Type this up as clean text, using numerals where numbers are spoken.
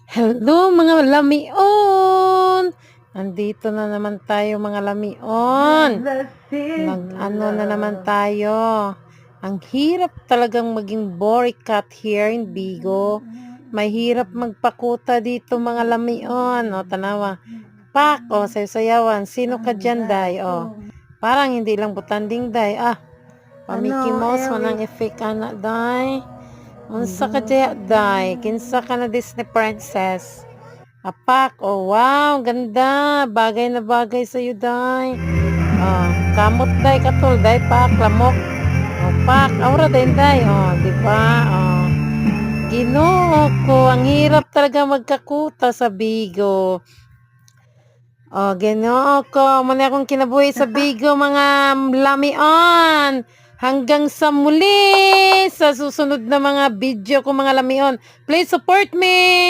Hello mga lamion! Andito na naman tayo mga lamion. Nag-ano na naman tayo. Ang hirap talagang maging boycott here in Bigo. Mahirap magpakuta dito mga lamion. O, tanawa. Pak, o, sayawan. Sino ka dyan, day? O, parang hindi lang butanding, day. Ah, Mickey Mouse, manang effect anak, day. Unsa ka jaya, day? Kinsa ka na Disney princess? Apak, oh wow, ganda. Bagay na bagay sa iyo, day. Oh, kamot day katul, day pak, lamok. Oh, pak, aura din, day. Oh, di ba? Oh, Ginoo ko, ang hirap talaga magkakuta sa Bigo. Oh, Ginoo ko, muna akong kinabuhi sa Bigo, mga lamion. Hanggang sa muli, sa susunod na mga video ko mga lamion. Please support me!